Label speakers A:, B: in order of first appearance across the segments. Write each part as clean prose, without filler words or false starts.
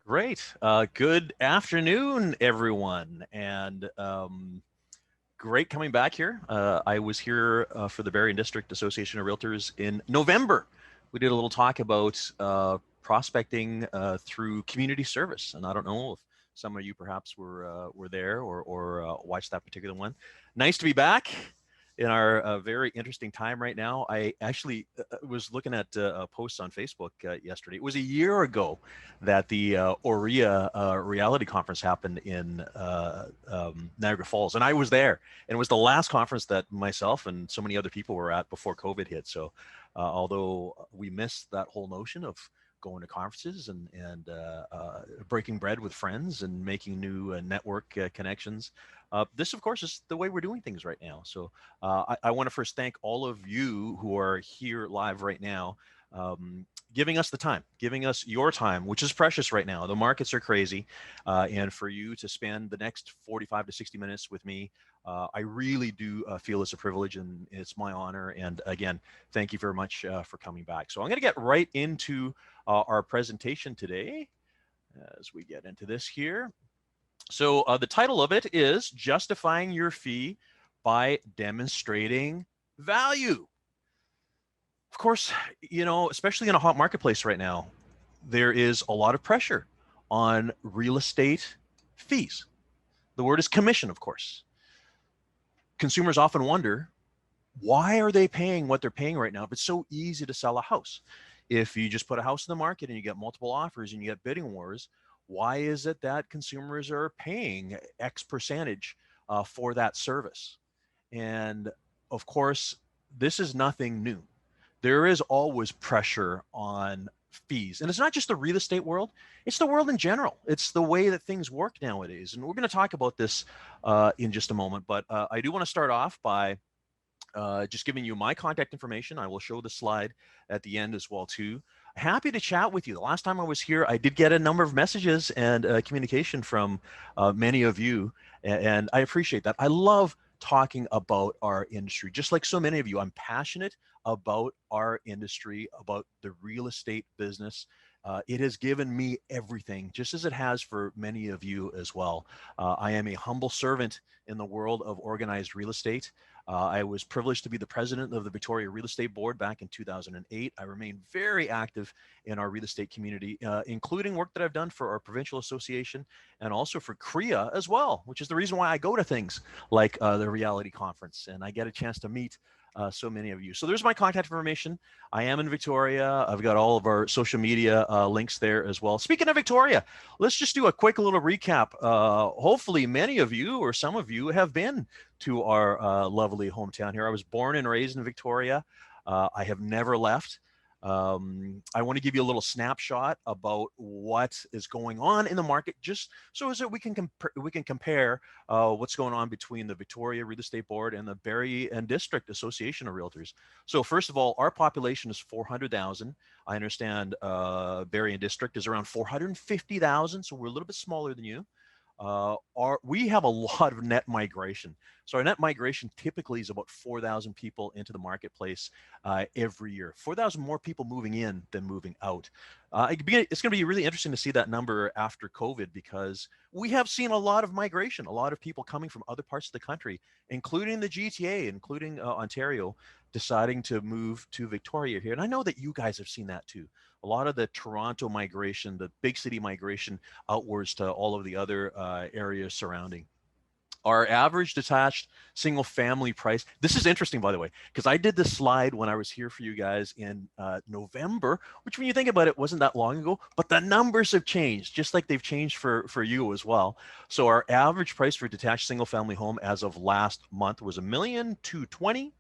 A: Great. Good afternoon, everyone. And great coming back here. I was here for the Berrien District Association of Realtors in November. We did a little talk about prospecting through community service. And I don't know if some of you perhaps were there or watched that particular one. Nice to be back in our very interesting time right now. I actually was looking at a post on Facebook yesterday. It was a year ago that the Aurea reality conference happened in Niagara Falls, and I was there. And it was the last conference that myself and so many other people were at before COVID hit. So although we missed that whole notion of going to conferences and breaking bread with friends and making new network connections, this, of course, is the way we're doing things right now. So I want to first thank all of you who are here live right now, giving us the time, giving us your time, which is precious right now. The markets are crazy. And for you to spend the next 45 to 60 minutes with me, I really do feel it's a privilege and it's my honor. And again, thank you very much for coming back. So I'm going to get right into our presentation today as we get into this here. So the title of it is Justifying Your Fee by Demonstrating Value. Of course, you know, especially in a hot marketplace right now, there is a lot of pressure on real estate fees. The word is commission, of course. Consumers often wonder, why are they paying what they're paying right now if it's so easy to sell a house? If you just put a house in the market and you get multiple offers and you get bidding wars, why is it that consumers are paying X percentage for that service? And of course, this is nothing new. There is always pressure on fees. And it's not just the real estate world, it's the world in general. It's the way that things work nowadays. And we're going to talk about this in just a moment. But I do want to start off by just giving you my contact information. I will show the slide at the end as well too. Happy to chat with you. The last time I was here, I did get a number of messages and communication from many of you, and I appreciate that. I love talking about our industry. Just like so many of you, I'm passionate about our industry, about the real estate business. It has given me everything, just as it has for many of you as well. I am a humble servant in the world of organized real estate. I was privileged to be the president of the Victoria Real Estate Board back in 2008. I remain very active in our real estate community, including work that I've done for our provincial association and also for CREA as well, which is the reason why I go to things like the reality conference and I get a chance to meet so many of you. So there's my contact information. I am in Victoria. I've got all of our social media links there as well. Speaking of Victoria, let's just do a quick little recap. Hopefully many of you or some of you have been to our lovely hometown here. I was born and raised in Victoria. I have never left. I want to give you a little snapshot about what is going on in the market, just so as that we can compare what's going on between the Victoria Real Estate Board and the Berrien District Association of Realtors. So first of all, our population is 400,000. I understand Berrien District is around 450,000, so we're a little bit smaller than you. We have a lot of net migration. So our net migration typically is about 4,000 people into the marketplace every year. 4,000 more people moving in than moving out. It's going to be really interesting to see that number after COVID, because we have seen a lot of migration, a lot of people coming from other parts of the country, including the GTA, including Ontario, deciding to move to Victoria here. And I know that you guys have seen that too. A lot of the Toronto migration, the big city migration outwards to all of the other areas surrounding. Our average detached single family price, this is interesting, by the way, because I did this slide when I was here for you guys in November, which when you think about it, wasn't that long ago, but the numbers have changed, just like they've changed for you as well. So our average price for detached single family home as of last month was $1,220,000.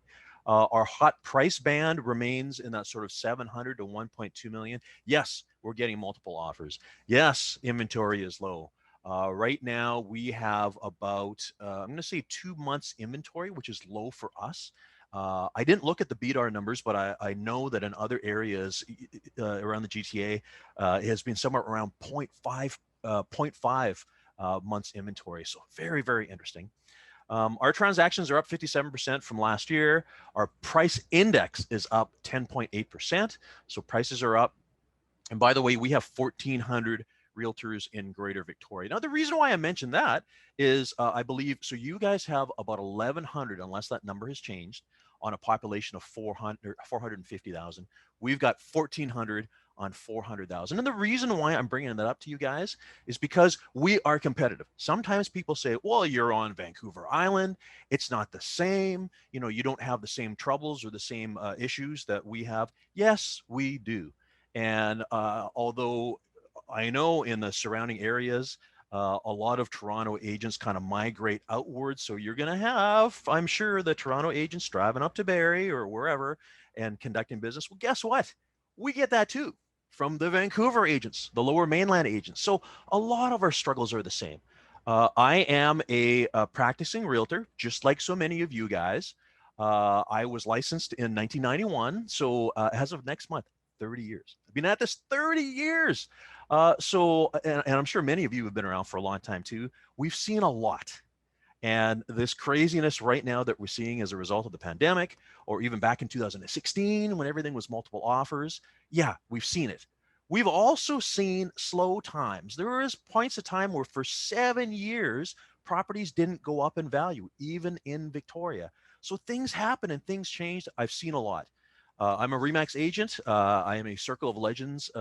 A: Our hot price band remains in that sort of 700 to 1.2 million. Yes, we're getting multiple offers. Yes, inventory is low. Right now, we have about, I'm going to say 2 months inventory, which is low for us. I didn't look at the BDAR numbers, but I know that in other areas around the GTA, it has been somewhere around 0.5 months inventory. So very, very interesting. Our transactions are up 57% from last year. Our price index is up 10.8%. So prices are up. And by the way, we have 1,400 realtors in Greater Victoria. Now, the reason why I mentioned that is I believe, so you guys have about 1,100, unless that number has changed, on a population of 450,000. We've got 1,400 on 400,000. And the reason why I'm bringing that up to you guys is because we are competitive. Sometimes people say, well, you're on Vancouver Island. It's not the same. You know, you don't have the same troubles or the same issues that we have. Yes, we do. And although I know in the surrounding areas, a lot of Toronto agents kind of migrate outwards. So you're going to have, I'm sure, the Toronto agents driving up to Barrie or wherever and conducting business. Well, guess what? We get that too from the Vancouver agents, the lower mainland agents. So a lot of our struggles are the same. I am a practicing realtor, just like so many of you guys. I was licensed in 1991. So as of next month, 30 years. I've been at this 30 years. And I'm sure many of you have been around for a long time too. We've seen a lot. And this craziness right now that we're seeing as a result of the pandemic, or even back in 2016 when everything was multiple offers, yeah, we've seen it. We've also seen slow times. There is points of time where for 7 years, properties didn't go up in value, even in Victoria. So things happen and things changed. I've seen a lot. I'm a REMAX agent. I am a Circle of Legends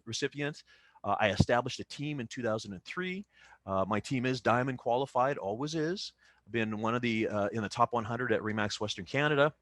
A: recipient. I established a team in 2003. My team is diamond qualified, always is. I've been one of the in the top 100 at REMAX Western Canada.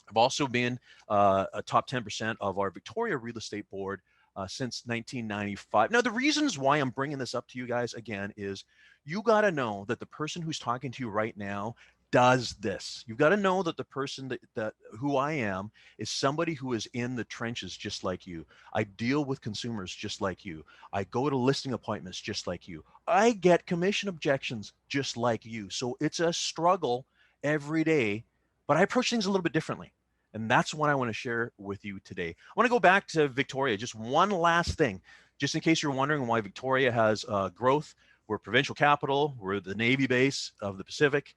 A: I've also been a top 10% of our Victoria Real Estate Board since 1995. Now, the reasons why I'm bringing this up to you guys again is you got to know that the person who's talking to you right now does this. You've got to know that the person that who I am is somebody who is in the trenches just like you. I deal with consumers just like you. I go to listing appointments just like you. I get commission objections just like you. So it's a struggle every day, but I approach things a little bit differently. And that's what I want to share with you today. I want to go back to Victoria. Just one last thing, just in case you're wondering why Victoria has growth. We're provincial capital. We're the Navy base of the Pacific.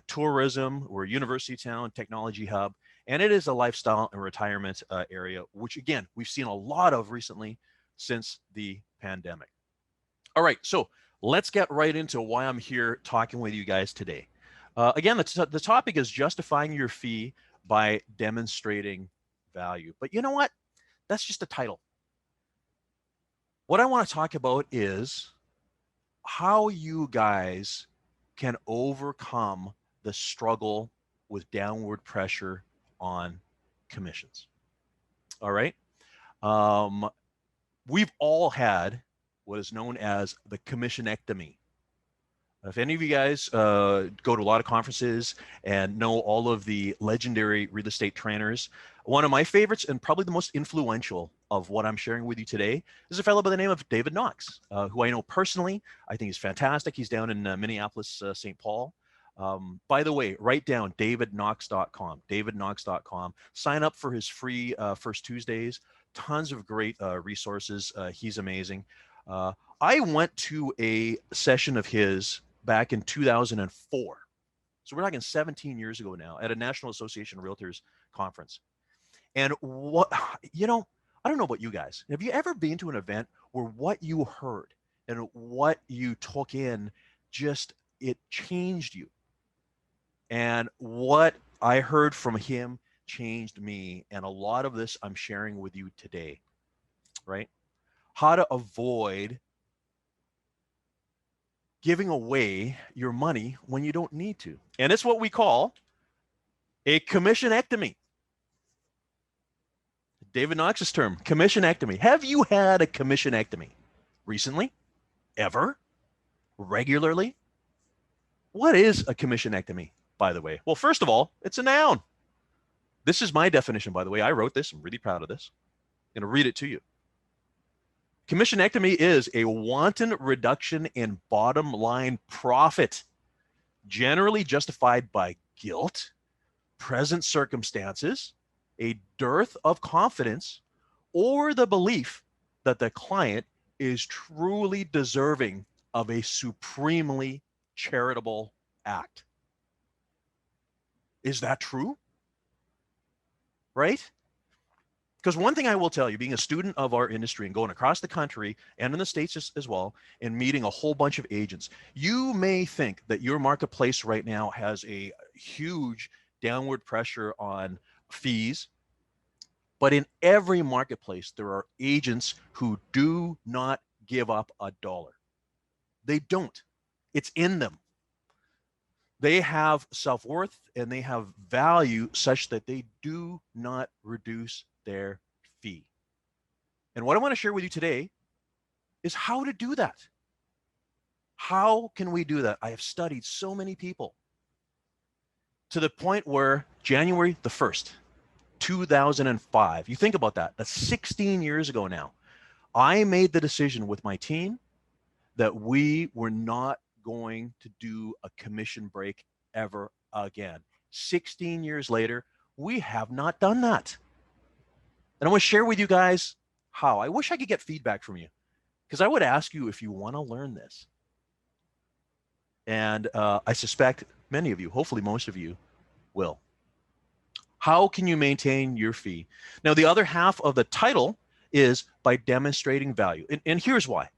A: Tourism, we're a university town, technology hub, and it is a lifestyle and retirement area, which again, we've seen a lot of recently since the pandemic. All right, so let's get right into why I'm here talking with you guys today. Again, the topic is justifying your fee by demonstrating value. But you know what? That's just a title. What I want to talk about is how you guys can overcome the struggle with downward pressure on commissions. All right. We've all had what is known as the commissionectomy. If any of you guys go to a lot of conferences and know all of the legendary real estate trainers, one of my favorites and probably the most influential of what I'm sharing with you today is a fellow by the name of David Knox, who I know personally. I think he's fantastic. He's down in Minneapolis, St. Paul. By the way, write down davidknox.com, davidknox.com. Sign up for his free First Tuesdays. Tons of great resources. He's amazing. I went to a session of his back in 2004. So we're talking 17 years ago now at a National Association of Realtors conference. And what, you know, I don't know about you guys. Have you ever been to an event where what you heard and what you took in just, it changed you? And what I heard from him changed me. And a lot of this I'm sharing with you today, right? How to avoid giving away your money when you don't need to. And it's what we call a commissionectomy. David Knox's term, commissionectomy. Have you had a commissionectomy recently? Ever? Regularly? What is a commissionectomy, by the way? Well, first of all, it's a noun. This is my definition, by the way. I wrote this. I'm really proud of this. I'm going to read it to you. Commissionectomy is a wanton reduction in bottom line profit, generally justified by guilt, present circumstances, a dearth of confidence, or the belief that the client is truly deserving of a supremely charitable act. Is that true? Right? Because one thing I will tell you, being a student of our industry and going across the country and in the States as well, and meeting a whole bunch of agents, you may think that your marketplace right now has a huge downward pressure on fees. But in every marketplace, there are agents who do not give up a dollar. They don't. It's in them. They have self-worth and they have value such that they do not reduce their fee. And what I want to share with you today is how to do that. How can we do that? I have studied so many people to the point where January the 1st, 2005, you think about that, that's 16 years ago now, I made the decision with my team that we were not going to do a commission break ever again. 16 years later, we have not done that. And I want to share with you guys how. I wish I could get feedback from you, because I would ask you if you want to learn this. And I suspect many of you, hopefully most of you, will. How can you maintain your fee? Now, the other half of the title is by demonstrating value. And here's why.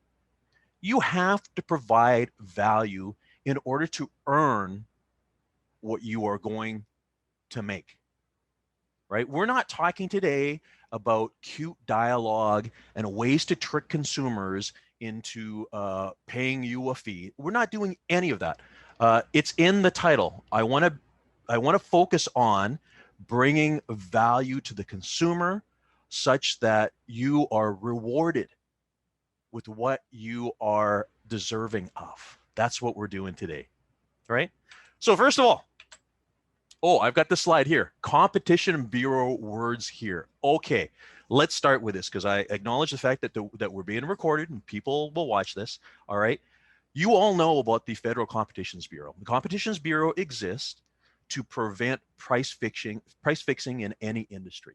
A: You have to provide value in order to earn what you are going to make, right? We're not talking today about cute dialogue and ways to trick consumers into paying you a fee. We're not doing any of that. It's in the title. I want to focus on bringing value to the consumer such that you are rewarded with what you are deserving of. That's what we're doing today, right? So first of all, I've got the slide here. Competition Bureau words here. Okay, let's start with this because I acknowledge the fact that that we're being recorded and people will watch this. All right, you all know about the Federal Competitions Bureau. The Competitions Bureau exists to prevent price fixing in any industry.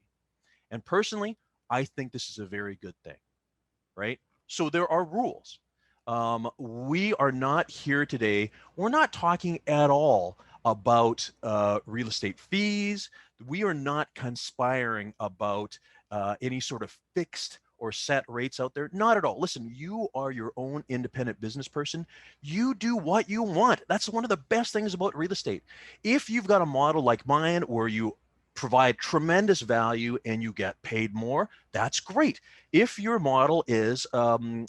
A: And personally, I think this is a very good thing, right? So there are rules. We are not here today. We're not talking at all about real estate fees. We are not conspiring about any sort of fixed or set rates out there. Not at all. Listen, you are your own independent business person. You do what you want. That's one of the best things about real estate. If you've got a model like mine where you provide tremendous value and you get paid more, that's great. If your model is a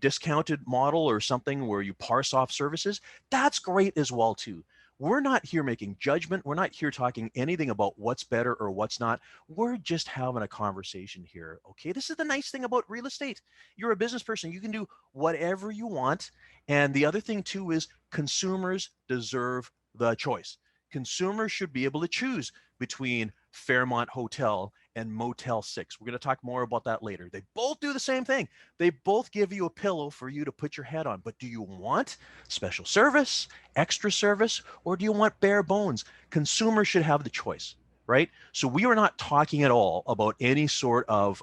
A: discounted model or something where you parse off services, that's great as well too. We're not here making judgment. We're not here talking anything about what's better or what's not. We're just having a conversation here. Okay, this is the nice thing about real estate. You're a business person. You can do whatever you want. And the other thing too is consumers deserve the choice. Consumers should be able to choose between Fairmont Hotel and Motel 6. We're going to talk more about that later. They both do the same thing. They both give you a pillow for you to put your head on. But do you want special service, extra service, or do you want bare bones? Consumers should have the choice, right? So we are not talking at all about any sort of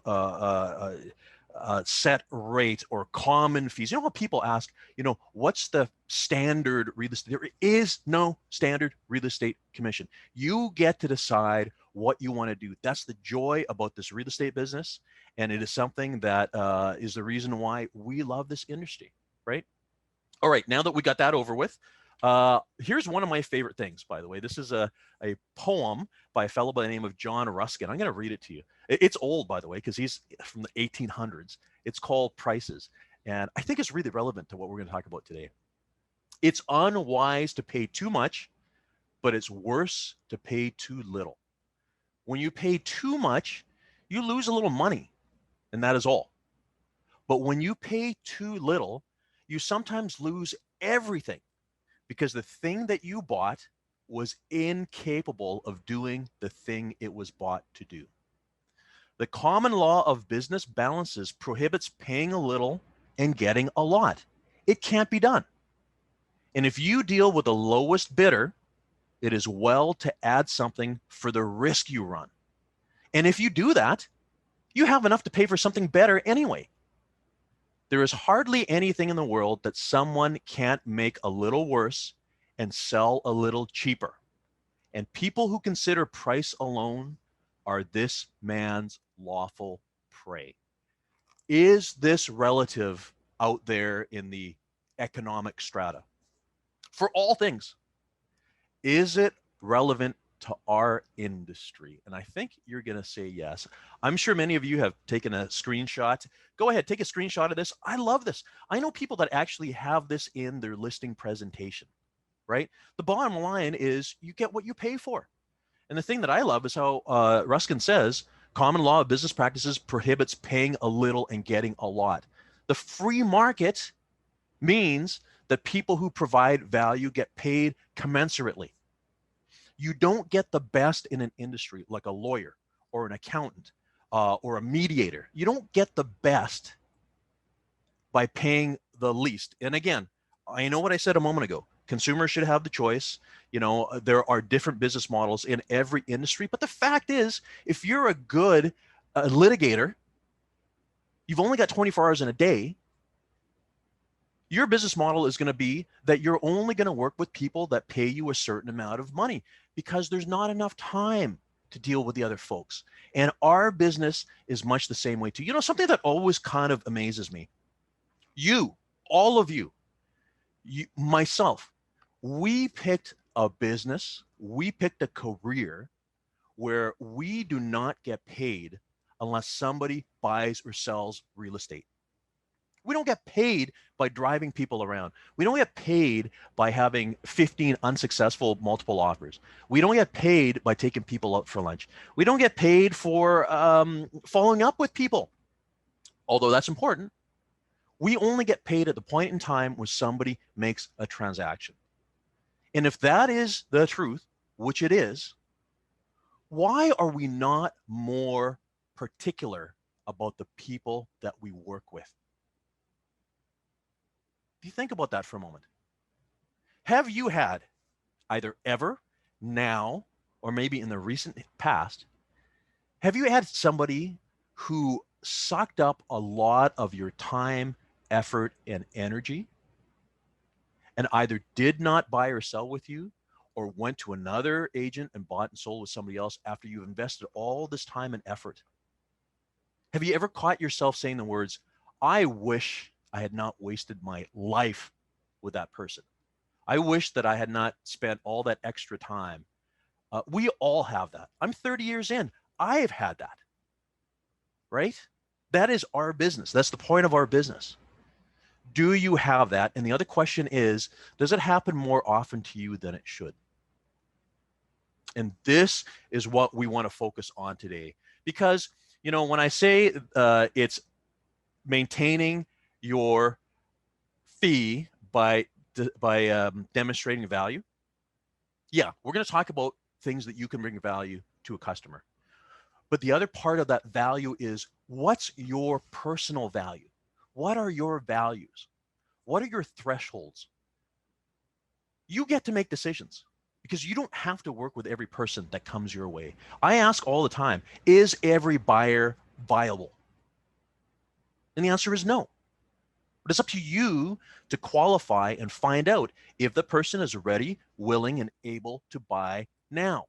A: set rate or common fees. You know what people ask, what's the standard real estate? There is no standard real estate commission. You get to decide what you want to do. That's the joy about this real estate business. And it is something that is the reason why we love this industry, right? All right, now that we got that over with, here's one of my favorite things, by the way. This is a poem by a fellow by the name of John Ruskin. I'm going to read it to you. It's old, by the way, because he's from the 1800s. It's called Prices. And I think it's really relevant to what we're going to talk about today. It's unwise to pay too much, but it's worse to pay too little. When you pay too much, you lose a little money, and that is all. But when you pay too little, you sometimes lose everything because the thing that you bought was incapable of doing the thing it was bought to do. The common law of business balances prohibits paying a little and getting a lot. It can't be done. And if you deal with the lowest bidder, it is well to add something for the risk you run. And if you do that, you have enough to pay for something better anyway. There is hardly anything in the world that someone can't make a little worse and sell a little cheaper. And people who consider price alone are this man's lawful prey. Is this relative out there in the economic strata? For all things, is it relevant to our industry? And I think you're going to say yes. I'm sure many of you have taken a screenshot. Go ahead, take a screenshot of this. I love this. I know people that actually have this in their listing presentation, right? The bottom line is you get what you pay for. And the thing that I love is how Ruskin says, common law of business practices prohibits paying a little and getting a lot. The free market means that people who provide value get paid commensurately. You don't get the best in an industry like a lawyer or an accountant or a mediator. You don't get the best by paying the least. And again, I know what I said a moment ago. Consumers should have the choice. You know, there are different business models in every industry. But the fact is, if you're a good litigator, you've only got 24 hours in a day. Your business model is going to be that you're only going to work with people that pay you a certain amount of money because there's not enough time to deal with the other folks. And our business is much the same way too. You know, something that always kind of amazes me, you, all of you, myself, we picked a business, we picked a career where we do not get paid unless somebody buys or sells real estate. We don't get paid by driving people around. We don't get paid by having 15 unsuccessful multiple offers. We don't get paid by taking people out for lunch. We don't get paid for following up with people, although that's important. We only get paid at the point in time where somebody makes a transaction. And if that is the truth, which it is, why are we not more particular about the people that we work with? If you think about that for a moment, have you had either ever, now, or maybe in the recent past, have you had somebody who sucked up a lot of your time, effort, and energy and either did not buy or sell with you or went to another agent and bought and sold with somebody else after you've invested all this time and effort? Have you ever caught yourself saying the words, I wish I had not wasted my life with that person. I wish that I had not spent all that extra time. We all have that. I'm 30 years in. I've had that, right? That is our business. That's the point of our business. Do you have that? And the other question is, does it happen more often to you than it should? And this is what we want to focus on today. Because, you know, when I say it's maintaining your fee by demonstrating value, yeah, we're going to talk about things that you can bring value to a customer. But the other part of that value is, what's your personal value? What are your values? What are your thresholds? You get to make decisions because you don't have to work with every person that comes your way. I ask all the time, is every buyer viable? And the answer is no. But it's up to you to qualify and find out if the person is ready, willing, and able to buy now.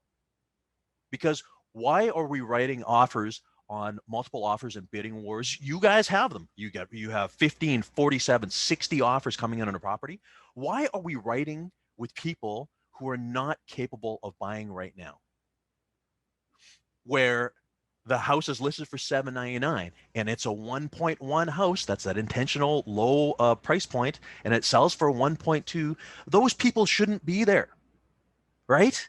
A: Because why are we writing offers on multiple offers and bidding wars? You guys have them. You have 15, 47, 60 offers coming in on a property. Why are we writing with people who are not capable of buying right now? Where the house is listed for $799 and it's a 1.1 house, that's that intentional low price point, and it sells for 1.2. Those people shouldn't be there, right?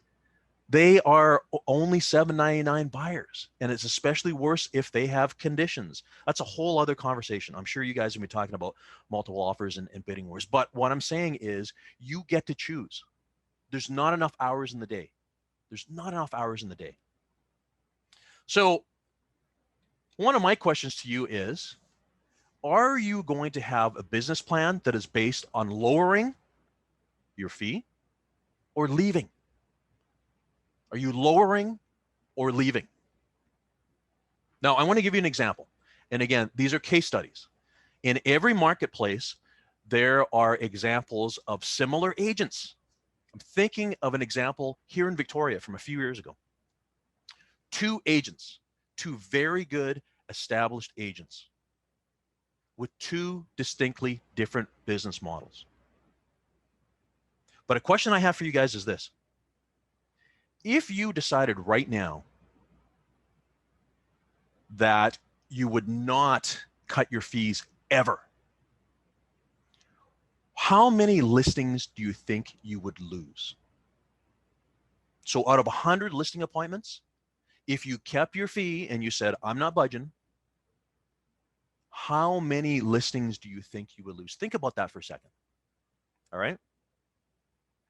A: They are only $799 buyers, and it's especially worse if they have conditions. That's a whole other conversation. I'm sure you guys will be talking about multiple offers and bidding wars, but what I'm saying is you get to choose. There's not enough hours in the day. There's not enough hours in the day. So one of my questions to you is, are you going to have a business plan that is based on lowering your fee or leaving? Are you lowering or leaving? Now, I want to give you an example. And again, these are case studies. In every marketplace, there are examples of similar agents. I'm thinking of an example here in Victoria from a few years ago. two agents, two very good established agents with two distinctly different business models. But a question I have for you guys is this. If you decided right now that you would not cut your fees ever, how many listings do you think you would lose? So out of 100 listing appointments, if you kept your fee and you said, I'm not budging, how many listings do you think you would lose? Think about that for a second. All right.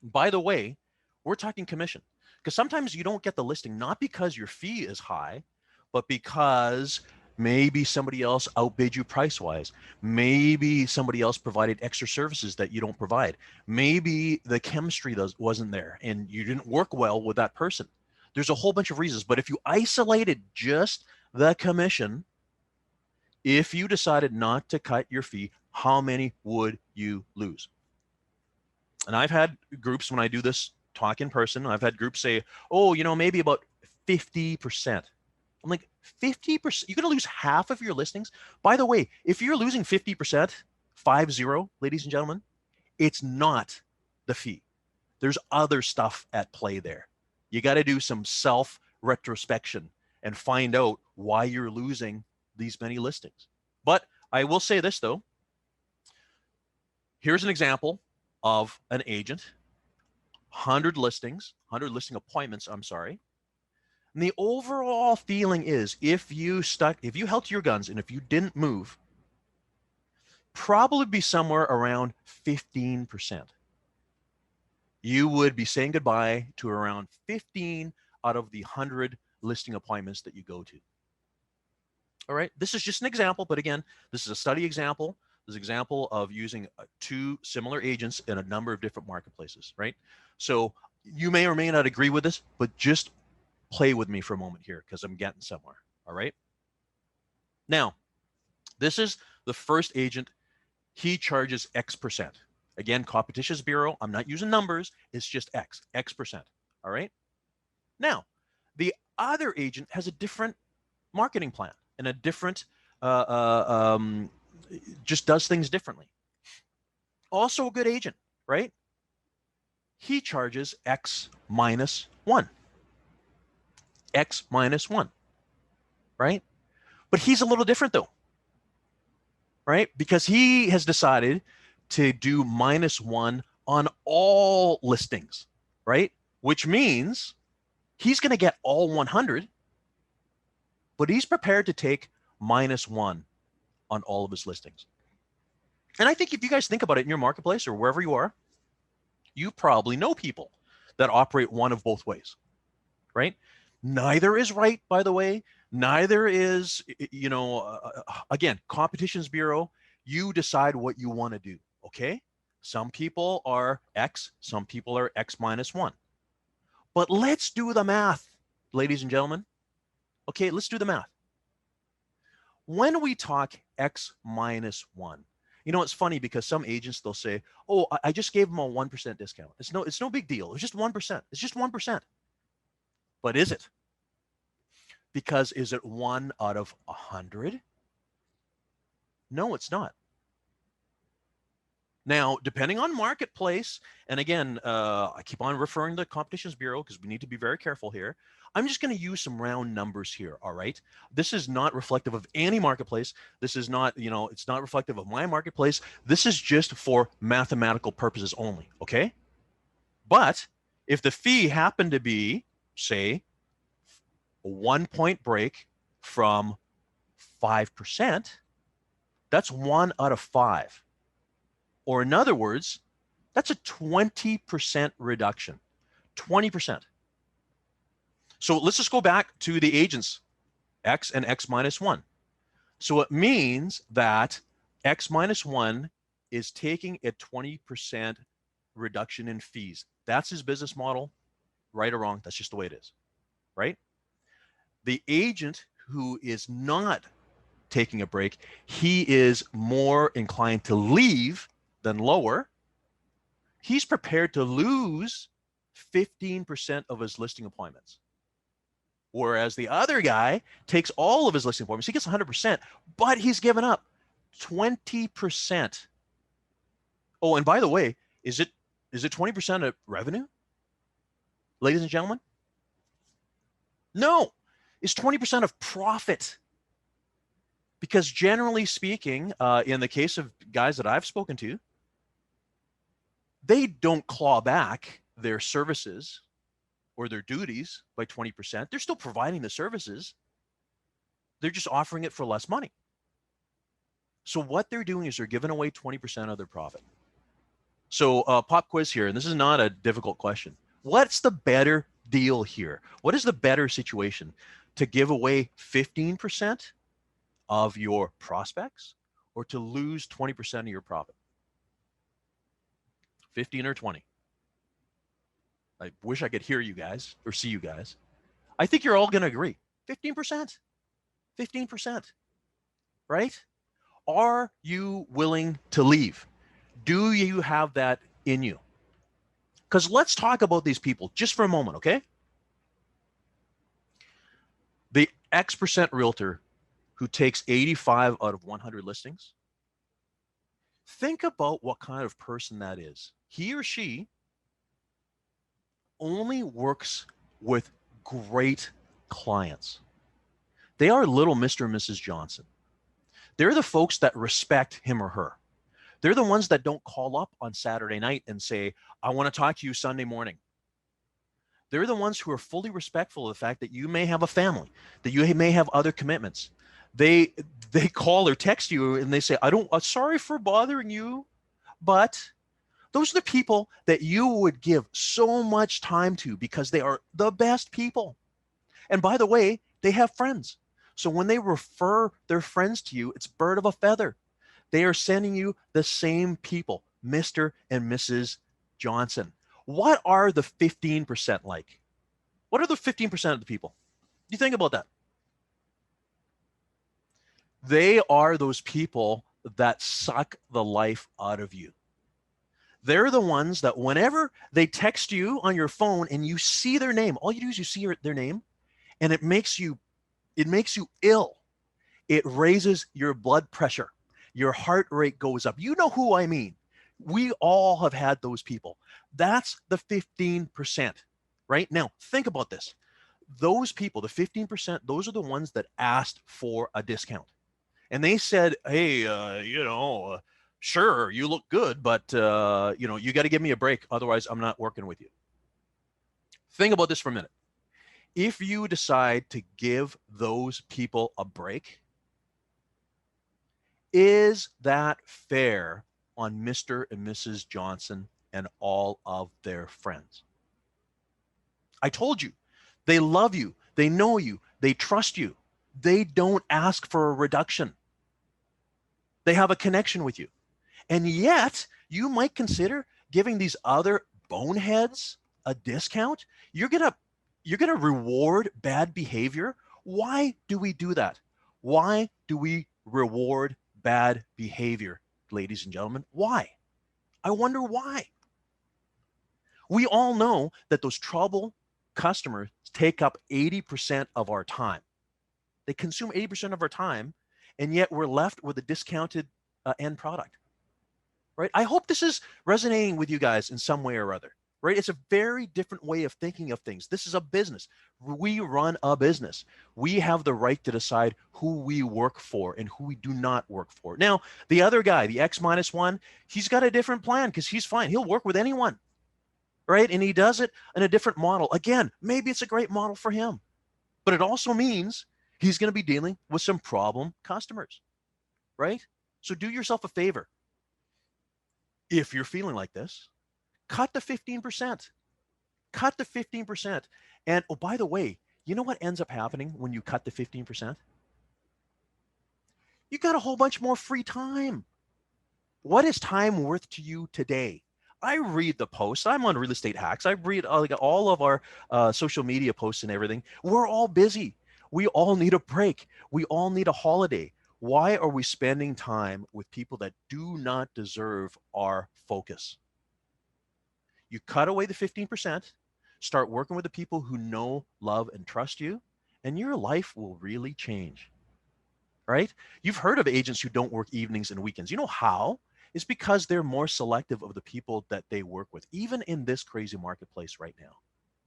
A: By the way, we're talking commission, because sometimes you don't get the listing, not because your fee is high, but because maybe somebody else outbid you price-wise. Maybe somebody else provided extra services that you don't provide. Maybe the chemistry wasn't there and you didn't work well with that person. There's a whole bunch of reasons, but if you isolated just the commission, if you decided not to cut your fee, how many would you lose? And I've had groups, when I do this talk in person, I've had groups say, oh, you know, maybe about 50%. I'm like, 50%? You're going to lose half of your listings? By the way, if you're losing 50%, 50, ladies and gentlemen, it's not the fee. There's other stuff at play there. You got to do some self-retrospection and find out why you're losing these many listings. But I will say this, though. Here's an example of an agent, 100 listing appointments, I'm sorry. And the overall feeling is, if you held to your guns and if you didn't move, probably be somewhere around 15%. You would be saying goodbye to around 15 out of the 100 listing appointments that you go to. All right, this is just an example, but again, this is a study example. This is an example of using two similar agents in a number of different marketplaces, right? So you may or may not agree with this, but just play with me for a moment here, because I'm getting somewhere. All right. Now, this is the first agent. He charges X%. Again, Competitions Bureau, I'm not using numbers. It's just X%. All right. Now, the other agent has a different marketing plan and a different, just does things differently. Also a good agent, right? He charges X minus 1. X minus 1, right? But he's a little different though, right? Because he has decided to do -1 on all listings, right? Which means he's going to get all 100, but he's prepared to take -1 on all of his listings. And I think if you guys think about it in your marketplace or wherever you are, you probably know people that operate one of both ways, right? Neither is right, by the way. Neither is, you know, again, Competitions Bureau, you decide what you want to do, okay? Some people are X, some people are X minus 1. But let's do the math, ladies and gentlemen. Okay, let's do the math. When we talk X minus 1, you know, it's funny because some agents, they'll say, oh, I just gave them a 1% discount. It's no big deal. It's just 1%. It's just 1%. But is it? Because is it 1 out of 100? No, it's not. Now, depending on marketplace, and again, I keep on referring to the Competitions Bureau because we need to be very careful here. I'm just going to use some round numbers here, all right? This is not reflective of any marketplace. This is not, you know, it's not reflective of my marketplace. This is just for mathematical purposes only, okay? But if the fee happened to be, say, a 1-point break from 5%, that's 1 out of 5. Or in other words, that's a 20% reduction, 20%. So let's just go back to the agents, X and X minus 1. So it means that X minus 1 is taking a 20% reduction in fees. That's his business model, right or wrong. That's just the way it is, right? The agent who is not taking a break, he is more inclined to leave than lower. He's prepared to lose 15% of his listing appointments. Whereas the other guy takes all of his listing appointments. He gets 100%, but he's given up 20%. Oh, and by the way, is it 20% of revenue, ladies and gentlemen? No, it's 20% of profit. Because generally speaking, in the case of guys that I've spoken to, they don't claw back their services or their duties by 20%. They're still providing the services. They're just offering it for less money. So what they're doing is they're giving away 20% of their profit. So pop quiz here, and this is not a difficult question. What's the better deal here? What is the better situation? To give away 15% of your prospects or to lose 20% of your profit? 15 or 20? I wish I could hear you guys or see you guys. I think you're all going to agree. 15%. 15%. Right? Are you willing to leave? Do you have that in you? Because let's talk about these people just for a moment, okay? The X% realtor who takes 85 out of 100 listings, think about what kind of person that is. He or she only works with great clients. They are little Mr. and Mrs. Johnson. They're the folks that respect him or her. They're the ones that don't call up on Saturday night and say, I want to talk to you Sunday morning. They're the ones who are fully respectful of the fact that you may have a family, that you may have other commitments. They call or text you and they say, sorry for bothering you, but those are the people that you would give so much time to because they are the best people. And by the way, they have friends. So when they refer their friends to you, it's bird of a feather. They are sending you the same people, Mr. and Mrs. Johnson. What are the 15% like? What are the 15% of the people? You think about that. They are those people that suck the life out of you. They're the ones that whenever they text you on your phone and you see their name, all you do is you see their name and it makes you ill. It raises your blood pressure. Your heart rate goes up. You know who I mean. We all have had those people. That's the 15%, right? Now, think about this. Those people, the 15%, those are the ones that asked for a discount. And they said, hey, sure, you look good, but, you got to give me a break. Otherwise, I'm not working with you. Think about this for a minute. If you decide to give those people a break, is that fair on Mr. and Mrs. Johnson and all of their friends? I told you, they love you, they know you, they trust you. They don't ask for a reduction. They have a connection with you. And yet, you might consider giving these other boneheads a discount. You're gonna reward bad behavior. Why do we do that? Why do we reward bad behavior, ladies and gentlemen? Why? I wonder why. We all know that those trouble customers take up 80% of our time. They consume 80% of our time, and yet we're left with a discounted end product, right? I hope this is resonating with you guys in some way or other, right? It's a very different way of thinking of things. This is a business. We run a business. We have the right to decide who we work for and who we do not work for. Now, the other guy, the X-1, he's got a different plan because he's fine. He'll work with anyone, right? And he does it in a different model. Again, maybe it's a great model for him, but it also means he's going to be dealing with some problem customers, right? So do yourself a favor. If you're feeling like this, cut the 15%. Cut the 15%. And oh, by the way, you know what ends up happening when you cut the 15%? You got a whole bunch more free time. What is time worth to you today? I read the posts. I'm on Real Estate Hacks. I read all of our social media posts and everything. We're all busy. We all need a break. We all need a holiday. Why are we spending time with people that do not deserve our focus? You cut away the 15%, start working with the people who know, love, and trust you, and your life will really change, right? You've heard of agents who don't work evenings and weekends. You know how? It's because they're more selective of the people that they work with, even in this crazy marketplace right now,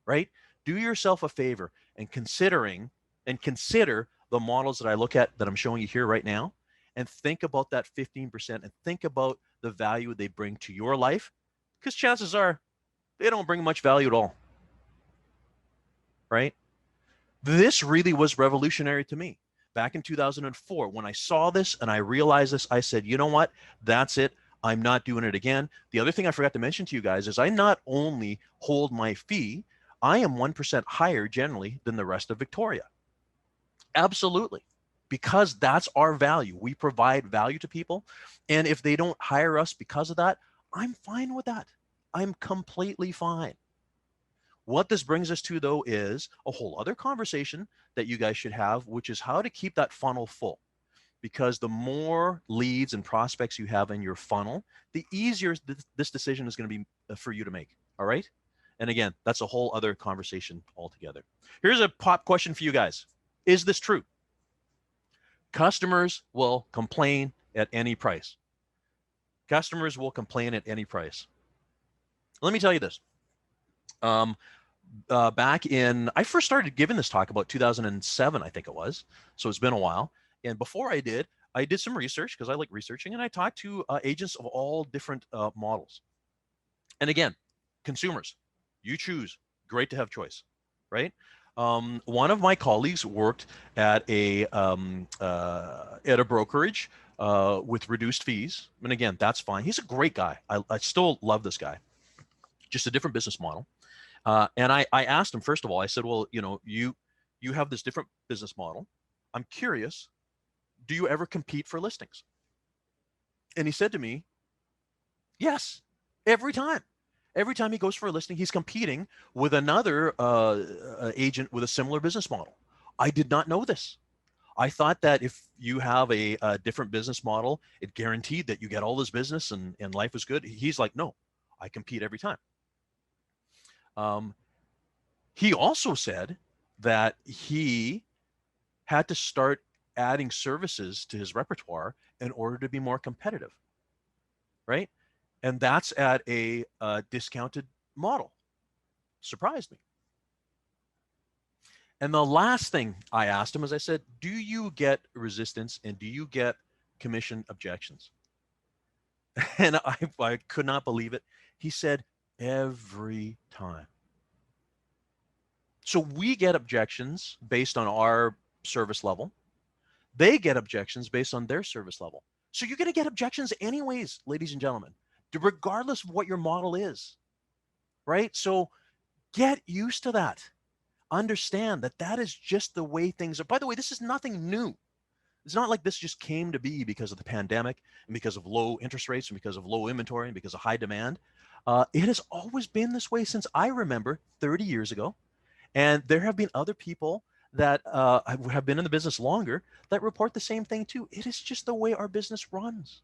A: right? Do yourself a favor and consider the models that I look at that I'm showing you here right now, and think about that 15% and think about the value they bring to your life, because chances are they don't bring much value at all, right? This really was revolutionary to me. Back in 2004, when I saw this and I realized this, I said, you know what? That's it. I'm not doing it again. The other thing I forgot to mention to you guys is I not only hold my fee, I am 1% higher generally than the rest of Victoria. Absolutely. Because that's our value. We provide value to people. And if they don't hire us because of that, I'm fine with that. I'm completely fine. What this brings us to, though, is a whole other conversation that you guys should have, which is how to keep that funnel full. Because the more leads and prospects you have in your funnel, the easier this decision is going to be for you to make. All right. And again, that's a whole other conversation altogether. Here's a pop question for you guys. Is this true? Customers will complain at any price. Customers will complain at any price. Let me tell you this. Back in, I first started giving this talk about 2007, I think it was. So it's been a while. And before I did some research because I like researching, and I talked to agents of all different models. And again, consumers, you choose. Great to have choice, right? One of my colleagues worked at a brokerage with reduced fees, and again, that's fine. He's a great guy. I still love this guy. Just a different business model. And I asked him, first of all, I said, well, you have this different business model. I'm curious, do you ever compete for listings? And he said to me, yes, every time. Every time he goes for a listing, he's competing with another agent with a similar business model. I did not know this. I thought that if you have a different business model, it guaranteed that you get all this business and life was good. He's like, no, I compete every time. He also said that he had to start adding services to his repertoire in order to be more competitive, right? And that's at a discounted model. Surprised me. And the last thing I asked him is I said, do you get resistance and do you get commission objections? And I could not believe it. He said, every time. So we get objections based on our service level. They get objections based on their service level. So you're going to get objections anyways, ladies and gentlemen, regardless of what your model is, right? So get used to that. Understand that that is just the way things are. By the way, this is nothing new. It's not like this just came to be because of the pandemic and because of low interest rates and because of low inventory and because of high demand. It has always been this way since I remember 30 years ago. And there have been other people that have been in the business longer that report the same thing too. It is just the way our business runs.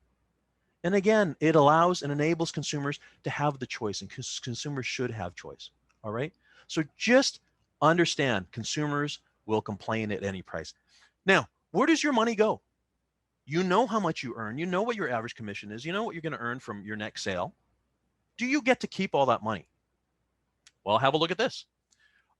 A: And again, it allows and enables consumers to have the choice, and consumers should have choice. All right. So just understand, consumers will complain at any price. Now, where does your money go? You know how much you earn. You know what your average commission is. You know what you're going to earn from your next sale. Do you get to keep all that money? Well, have a look at this.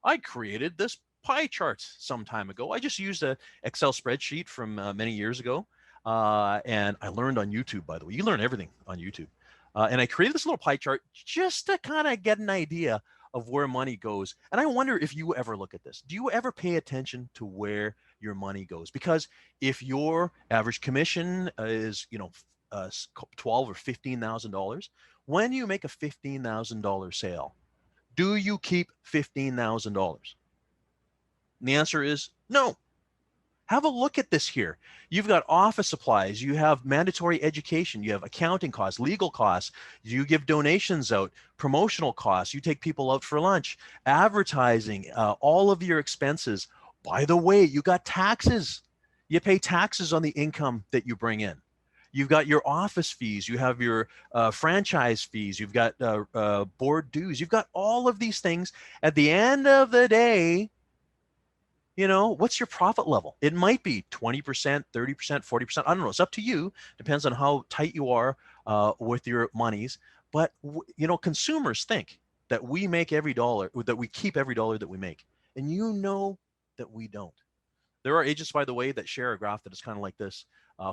A: I created this pie chart some time ago. I just used an Excel spreadsheet from many years ago. And I learned on YouTube, by the way. You learn everything on YouTube. And I created this little pie chart just to kind of get an idea of where money goes. And I wonder if you ever look at this. Do you ever pay attention to where your money goes? Because if your average commission is, $12,000 or $15,000, when you make a $15,000 sale, do you keep $15,000? The answer is no. Have a look at this here. You've got office supplies, you have mandatory education, you have accounting costs, legal costs, you give donations out, promotional costs, you take people out for lunch, advertising, all of your expenses. By the way, you got taxes. You pay taxes on the income that you bring in. You've got your office fees, you have your franchise fees, you've got board dues, you've got all of these things. At the end of the day, You know, what's your profit level? It might be 20%, 30%, 40%. I don't know. It's up to you. Depends on how tight you are with your monies. But, you know, consumers think that we make every dollar, that we keep every dollar that we make. And you know that we don't. There are agents, by the way, that share a graph that is kind of like this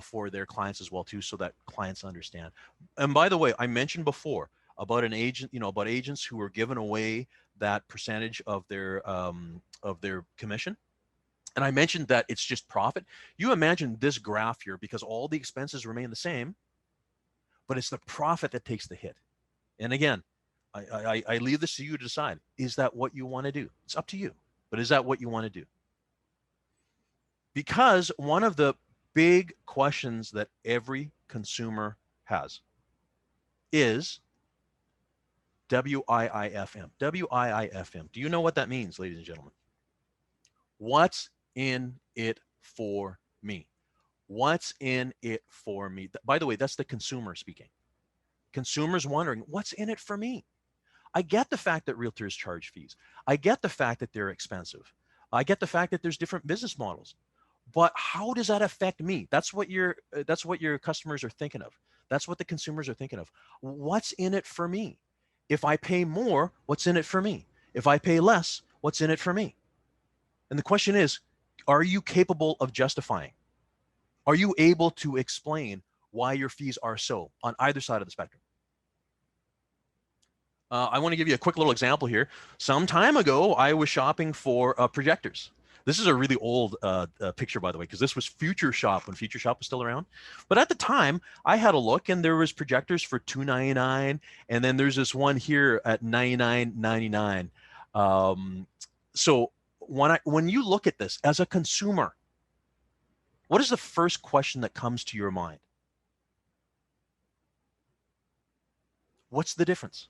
A: for their clients as well, too, so that clients understand. And by the way, I mentioned before about an agent, you know, about agents who are giving away that percentage of their commission. And I mentioned that it's just profit. You imagine this graph here because all the expenses remain the same, but it's the profit that takes the hit. And again, I leave this to you to decide. Is that what you want to do? It's up to you. But is that what you want to do? Because one of the big questions that every consumer has is WIIFM. WIIFM. Do you know what that means, ladies and gentlemen? What's in it for me? What's in it for me? By the way, that's the consumer speaking. Consumers wondering, what's in it for me? I get the fact that realtors charge fees. I get the fact that they're expensive. I get the fact that there's different business models. But how does that affect me? That's what your customers are thinking of. That's what the consumers are thinking of. What's in it for me? If I pay more, what's in it for me? If I pay less, what's in it for me? And the question is, are you capable of justifying? Are you able to explain why your fees are so on either side of the spectrum? I want to give you a quick little example here. Some time ago, I was shopping for projectors. This is a really old picture, by the way, because this was Future Shop when Future Shop was still around. But at the time, I had a look, and there was projectors for $299, and then there's this one here at $99.99. So when you look at this as a consumer, what is the first question that comes to your mind? What's the difference?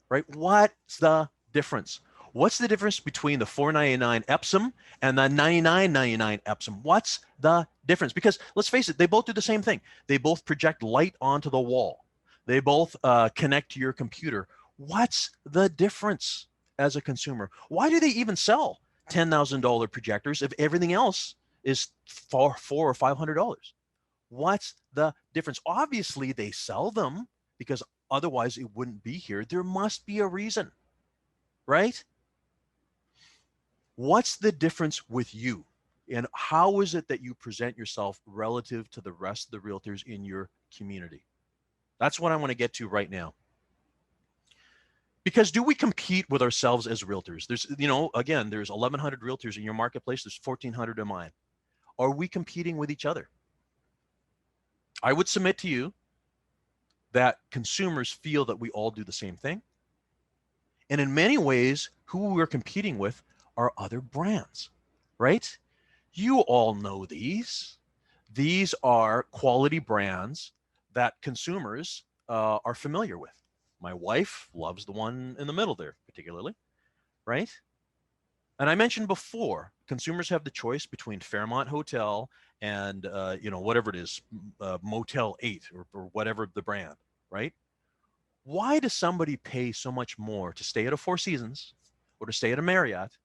A: Right? What's the difference? What's the difference between the $499 Epsom and the $99.99 Epsom? What's the difference? Because let's face it, they both do the same thing. They both project light onto the wall. They both connect to your computer. What's the difference as a consumer? Why do they even sell $10,000 projectors if everything else is for $400 or $500? What's the difference? Obviously, they sell them because otherwise it wouldn't be here. There must be a reason, right? What's the difference with you? And how is it that you present yourself relative to the rest of the realtors in your community? That's what I want to get to right now. Because do we compete with ourselves as realtors? There's, you know, again, there's 1,100 realtors in your marketplace. There's 1,400 in mine. Are we competing with each other? I would submit to you that consumers feel that we all do the same thing. And in many ways, who we're competing with are other brands, right? You all know these. These are quality brands that consumers are familiar with. My wife loves the one in the middle there, particularly, right? And I mentioned before, consumers have the choice between Fairmont Hotel and, you know, whatever it is, Motel 8 or whatever the brand, right? Why does somebody pay so much more to stay at a Four Seasons or to stay at a Marriott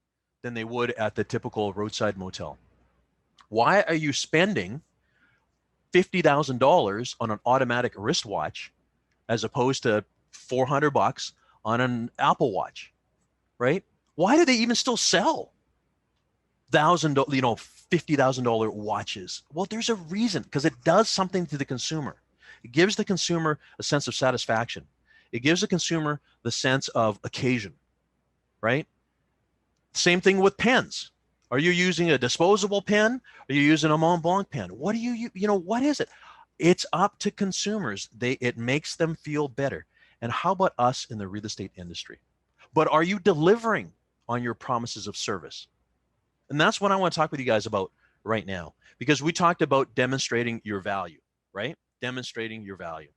A: than they would at the typical roadside motel? Why are you spending $50,000 on an automatic wristwatch as opposed to $400 on an Apple Watch, right? Why do they even still sell $50,000 watches? Well, there's a reason, because it does something to the consumer. It gives the consumer a sense of satisfaction. It gives the consumer the sense of occasion, right? Same thing with pens. Are you using a disposable pen? Are you using a Mont Blanc pen? What do you know, what is it? It's up to consumers. It makes them feel better. And how about us in the real estate industry? But are you delivering on your promises of service? And that's what I want to talk with you guys about right now, because we talked about demonstrating your value, right? Demonstrating your value.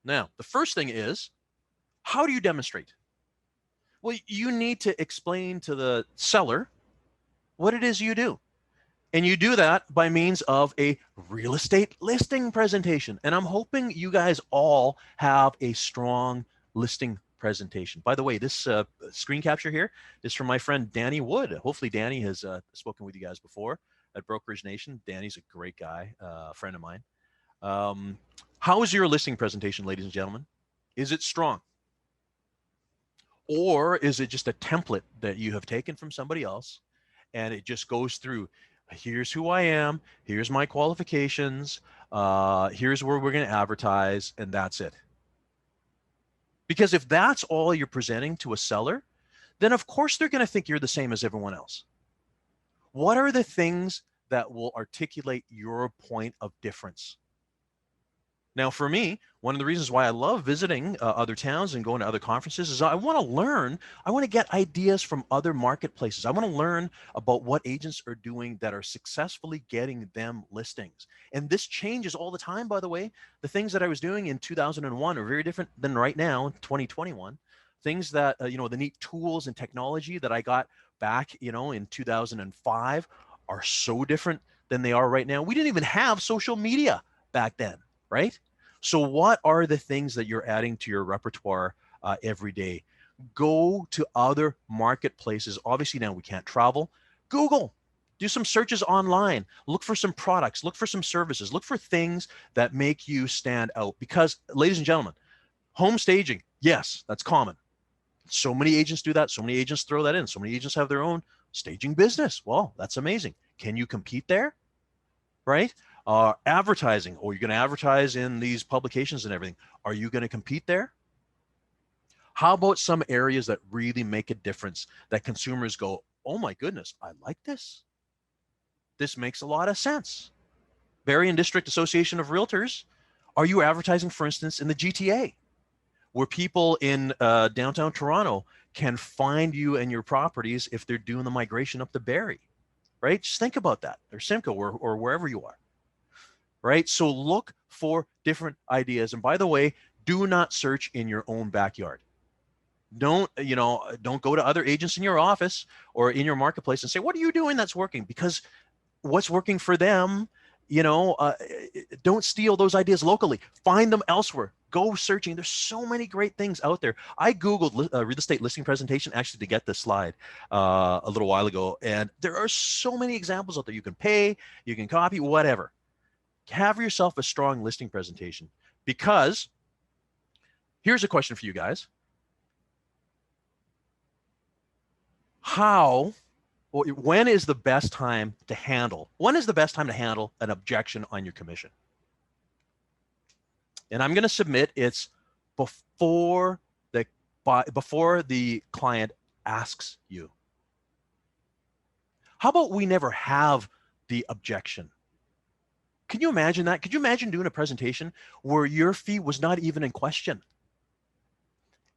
A: Now, the first thing is, how do you demonstrate? Well, you need to explain to the seller what it is you do. And you do that by means of a real estate listing presentation. And I'm hoping you guys all have a strong listing presentation. By the way, this screen capture here is from my friend Danny Wood. Hopefully Danny has spoken with you guys before at Brokerage Nation. Danny's a great guy, a friend of mine. How is your listing presentation, ladies and gentlemen? Is it strong? Or is it just a template that you have taken from somebody else and it just goes through, here's who I am, here's my qualifications, here's where we're going to advertise, and that's it? Because if that's all you're presenting to a seller, then of course they're going to think you're the same as everyone else. What are the things that will articulate your point of difference? Now, for me, one of the reasons why I love visiting other towns and going to other conferences is I want to learn. I want to get ideas from other marketplaces. I want to learn about what agents are doing that are successfully getting them listings. And this changes all the time, by the way. The things that I was doing in 2001 are very different than right now in 2021. Things that, the neat tools and technology that I got back, in 2005 are so different than they are right now. We didn't even have social media back then, right? So what are the things that you're adding to your repertoire every day? Go to other marketplaces. Obviously now we can't travel. Google, do some searches online, look for some products, look for some services, look for things that make you stand out. Because ladies and gentlemen, home staging, yes, that's common. So many agents do that. So many agents throw that in. So many agents have their own staging business. Well, that's amazing. Can you compete there? Right? Advertising, or you're going to advertise in these publications and everything. Are you going to compete there? How about some areas that really make a difference that consumers go, oh my goodness, I like this. This makes a lot of sense. Barrie and District Association of Realtors, are you advertising, for instance, in the GTA, where people in downtown Toronto can find you and your properties if they're doing the migration up to Barrie, right? Just think about that, or Simcoe, or wherever you are. Right? So look for different ideas. And by the way, do not search in your own backyard. Don't go to other agents in your office or in your marketplace and say, what are you doing that's working? Because what's working for them, don't steal those ideas locally. Find them elsewhere. Go searching. There's so many great things out there. I Googled real estate listing presentation actually to get this slide a little while ago. And there are so many examples out there. You can pay, you can copy, whatever. Have yourself a strong listing presentation, because here's a question for you guys. When is the best time to handle an objection on your commission? And I'm going to submit it's before the client asks you. How about we never have the objection? Can you imagine that? Could you imagine doing a presentation where your fee was not even in question?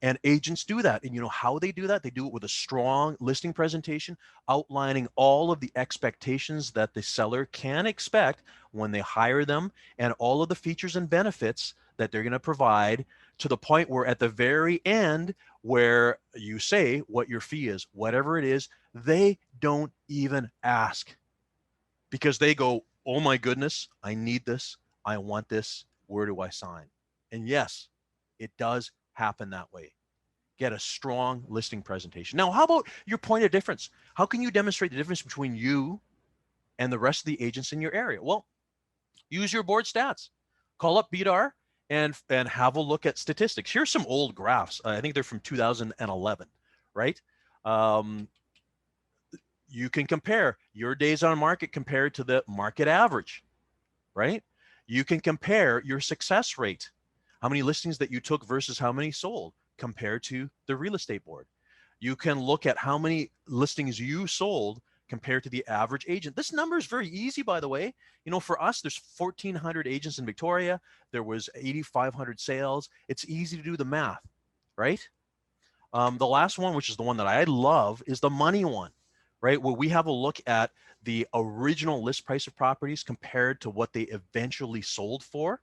A: And agents do that. And you know how they do that? They do it with a strong listing presentation outlining all of the expectations that the seller can expect when they hire them, and all of the features and benefits that they're going to provide, to the point where at the very end, where you say what your fee is, whatever it is, they don't even ask, because they go, oh my goodness, I need this. I want this. Where do I sign? And yes, it does happen that way. Get a strong listing presentation. Now, how about your point of difference? How can you demonstrate the difference between you and the rest of the agents in your area? Well, use your board stats. Call up BDAR and have a look at statistics. Here's some old graphs. I think they're from 2011, right? You can compare your days on market compared to the market average, right? You can compare your success rate, how many listings that you took versus how many sold, compared to the real estate board. You can look at how many listings you sold compared to the average agent. This number is very easy, by the way. For us, there's 1,400 agents in Victoria. There was 8,500 sales. It's easy to do the math, right? The last one, which is the one that I love, is the money one, right? Where we have a look at the original list price of properties compared to what they eventually sold for.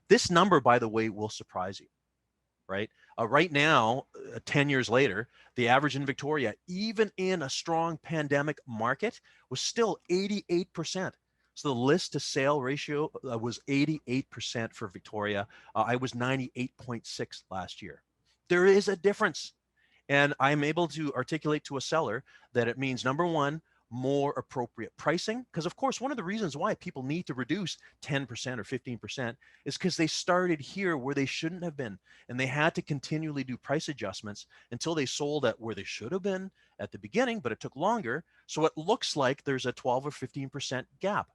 A: This number, by the way, will surprise you, right? Right now, 10 years later, the average in Victoria, even in a strong pandemic market, was still 88%. So the list to sale ratio was 88% for Victoria. I was 98.6 last year. There is a difference. And I'm able to articulate to a seller that it means, number one, more appropriate pricing. Because, of course, one of the reasons why people need to reduce 10% or 15% is because they started here where they shouldn't have been. And they had to continually do price adjustments until they sold at where they should have been at the beginning, but it took longer. So it looks like there's a 12 or 15% gap.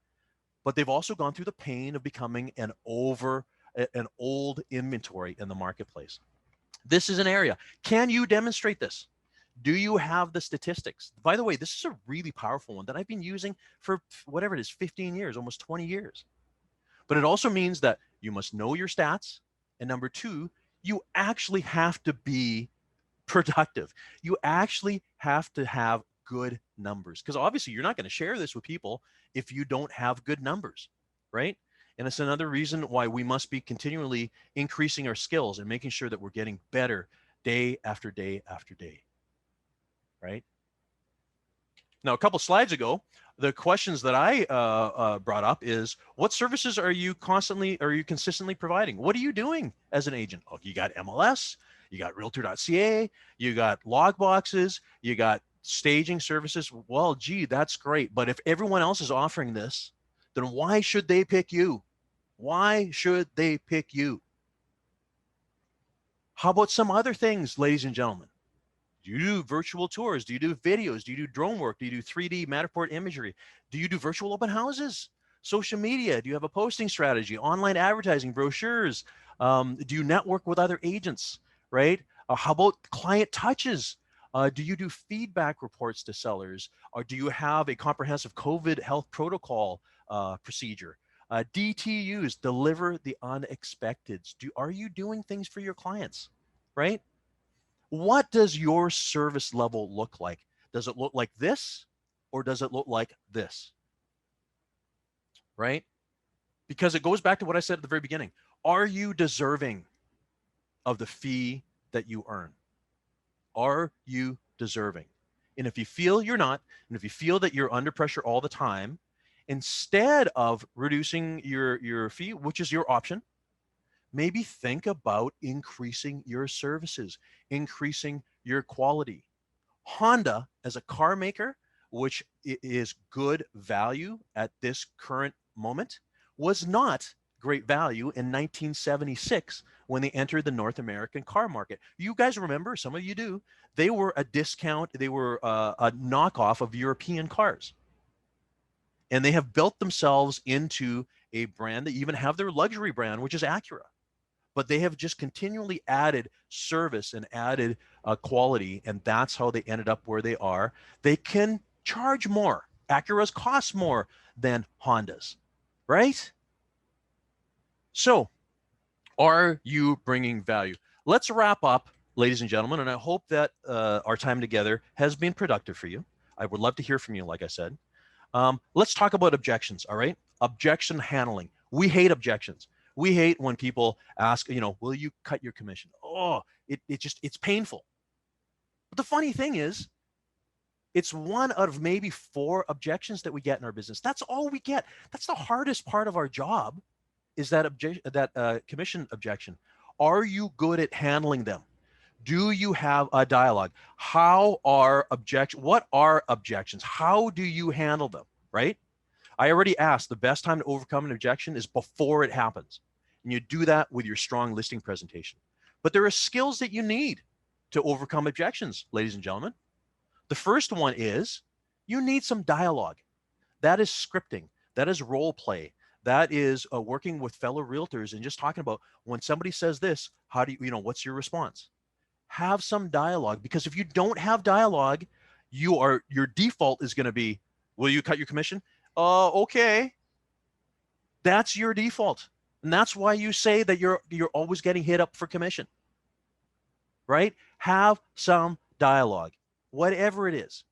A: But they've also gone through the pain of becoming an old inventory in the marketplace. This is an area. Can you demonstrate this? Do you have the statistics? By the way, this is a really powerful one that I've been using for whatever it is, 15 years, almost 20 years. But it also means that you must know your stats. And number two, you actually have to be productive. You actually have to have good numbers, because obviously you're not going to share this with people if you don't have good numbers, right? And it's another reason why we must be continually increasing our skills and making sure that we're getting better day after day after day, right? Now, a couple slides ago, the questions that I brought up is, what services are you consistently providing? What are you doing as an agent? Oh, you got MLS, you got Realtor.ca, you got log boxes, you got staging services. Well, gee, that's great. But if everyone else is offering this, then why should they pick you? Why should they pick you? How about some other things, ladies and gentlemen? Do you do virtual tours? Do you do videos? Do you do drone work? Do you do 3D Matterport imagery? Do you do virtual open houses? Social media? Do you have a posting strategy? Online advertising, brochures? Do you network with other agents, right? How about client touches? Do you do feedback reports to sellers? Or do you have a comprehensive COVID health protocol procedure? DTUs, deliver the unexpecteds. Are you doing things for your clients, right? What does your service level look like? Does it look like this, or does it look like this? Right? Because it goes back to what I said at the very beginning. Are you deserving of the fee that you earn? Are you deserving? And if you feel you're not, and if you feel that you're under pressure all the time, instead of reducing your fee, which is your option, maybe think about increasing your services, increasing your quality. Honda, as a car maker, which is good value at this current moment, was not great value in 1976 when they entered the North American car market. You guys remember, some of you do, they were a discount, they were a knockoff of European cars. And they have built themselves into a brand. They even have their luxury brand, which is Acura. But they have just continually added service and added quality, and that's how they ended up where they are. They can charge more. Acuras cost more than Hondas, right? So, are you bringing value? Let's wrap up, ladies and gentlemen, and I hope that our time together has been productive for you. I would love to hear from you, like I said. Let's talk about objections, all right? Objection handling. We hate objections. We hate when people ask, will you cut your commission? Oh, it's painful. But the funny thing is, it's one out of maybe 4 objections that we get in our business. That's all we get. That's the hardest part of our job, is that commission objection. Are you good at handling them? Do you have a dialogue? What are objections? How do you handle them, right? I already asked, the best time to overcome an objection is before it happens. And you do that with your strong listing presentation. But there are skills that you need to overcome objections, ladies and gentlemen. The first one is you need some dialogue. That is scripting. That is role play. That is working with fellow realtors and just talking about, when somebody says this, how do you, what's your response? Have some dialogue, because if you don't have dialogue, your default is going to be, will you cut your commission? Okay. That's your default. And that's why you say that you're always getting hit up for commission, right? Have some dialogue, whatever it is,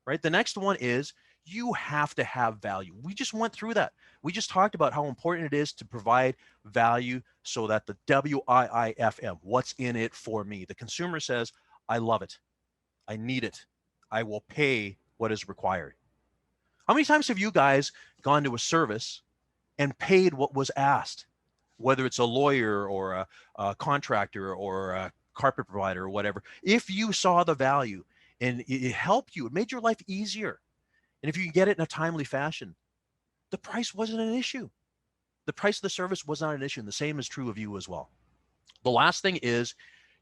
A: right? The next one is, you have to have value. We just went through that. We just talked about how important it is to provide value, so that the WIIFM, what's in it for me? The consumer says, I love it. I need it. I will pay what is required. How many times have you guys gone to a service and paid what was asked? Whether it's a lawyer or a contractor or carpet provider or whatever, if you saw the value and it helped you, it made your life easier, and if you can get it in a timely fashion, the price wasn't an issue. The price of the service was not an issue, and the same is true of you as well. The last thing is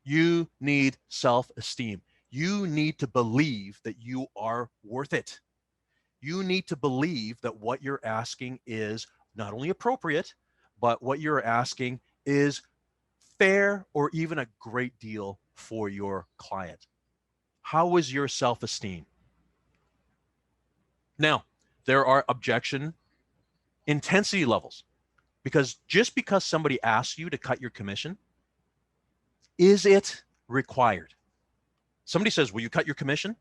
A: you need self-esteem. You need to believe that you are worth it. You need to believe that what you're asking is not only appropriate, but what you're asking is fair or even a great deal for your client. How is your self-esteem? Now, there are objection intensity levels, because just because somebody asks you to cut your commission, is it required? Somebody says, will you cut your commission?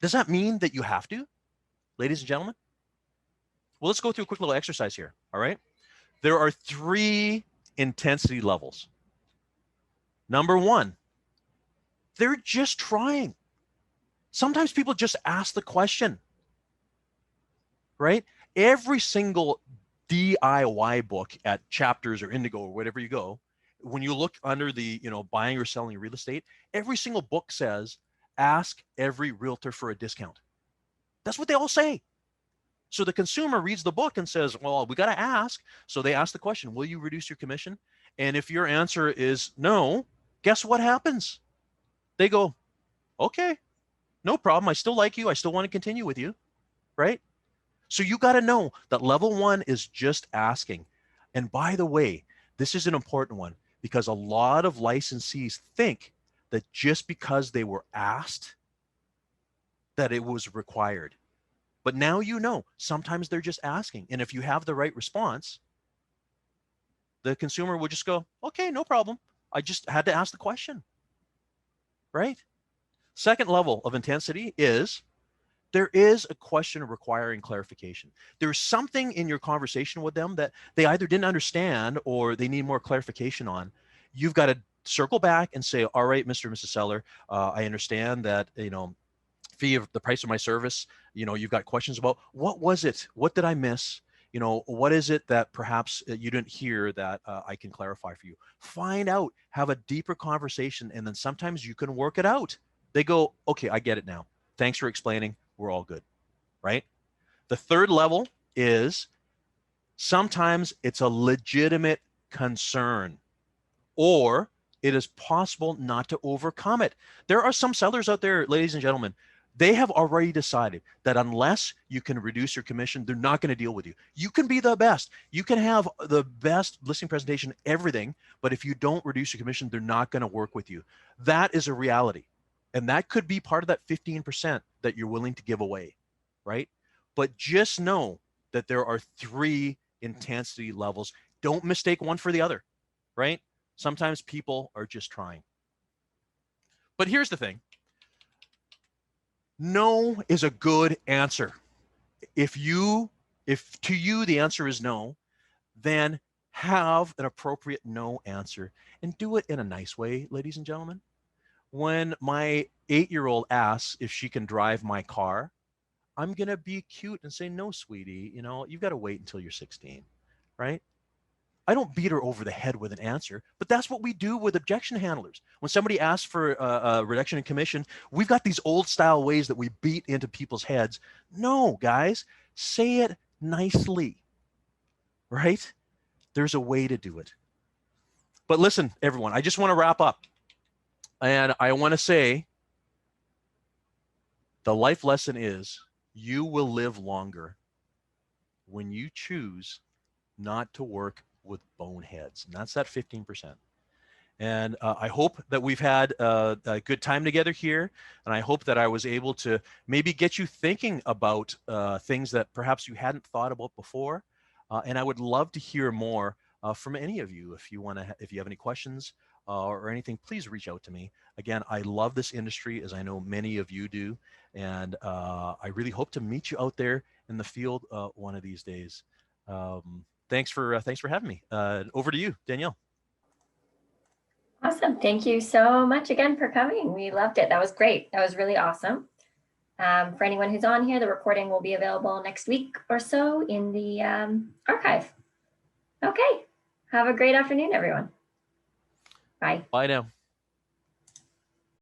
A: Does that mean that you have to, ladies and gentlemen? Well, let's go through a quick little exercise here, all right? There are 3 intensity levels. Number 1, they're just trying. Sometimes people just ask the question, right? Every single DIY book at Chapters or Indigo or whatever you go, when you look under the, buying or selling real estate, every single book says, ask every realtor for a discount. That's what they all say. So the consumer reads the book and says, well, we got to ask. So they ask the question, will you reduce your commission? And if your answer is no, guess what happens? They go, okay, no problem. I still like you. I still want to continue with you, right? So you got to know that level 1 is just asking. And by the way, this is an important one, because a lot of licensees think that just because they were asked, that it was required. But now you know, sometimes they're just asking. And if you have the right response, the consumer will just go, okay, no problem. I just had to ask the question, right? Second level of intensity is, there is a question requiring clarification. There's something in your conversation with them that they either didn't understand or they need more clarification on. You've got to circle back and say, all right, Mr. and Mrs. Seller, I understand that, fee of the price of my service, you've got questions about, what was it? What did I miss? What is it that perhaps you didn't hear that I can clarify for you? Find out, have a deeper conversation, and then sometimes you can work it out. They go, okay, I get it now. Thanks for explaining. We're all good, right? The third level is, sometimes it's a legitimate concern, or it is possible not to overcome it. There are some sellers out there, ladies and gentlemen, they have already decided that unless you can reduce your commission, they're not going to deal with you. You can be the best. You can have the best listing presentation, everything, but if you don't reduce your commission, they're not going to work with you. That is a reality. And that could be part of that 15% that you're willing to give away, right? But just know that there are 3 intensity levels. Don't mistake one for the other, right? Sometimes people are just trying. But here's the thing. No is a good answer. If to you the answer is no, then have an appropriate no answer, and do it in a nice way, ladies and gentlemen. When my 8-year-old asks if she can drive my car, I'm going to be cute and say, no, sweetie, you've got to wait until you're 16, right? I don't beat her over the head with an answer, but that's what we do with objection handlers. When somebody asks for a reduction in commission, we've got these old style ways that we beat into people's heads. No, guys, say it nicely, right? There's a way to do it. But listen, everyone, I just want to wrap up. And I want to say, the life lesson is, you will live longer when you choose not to work with boneheads. And that's that 15%. And I hope that we've had a good time together here. And I hope that I was able to maybe get you thinking about things that perhaps you hadn't thought about before. And I would love to hear more from any of you. If you have any questions or anything, please reach out to me. Again, I love this industry, as I know many of you do. And I really hope to meet you out there in the field one of these days. Thanks for having me. Over to you, Danielle.
B: Awesome. Thank you so much again for coming. We loved it. That was great. That was really awesome. For anyone who's on here, the recording will be available next week or so in the archive. Okay. Have a great afternoon, everyone. Bye.
A: Bye now.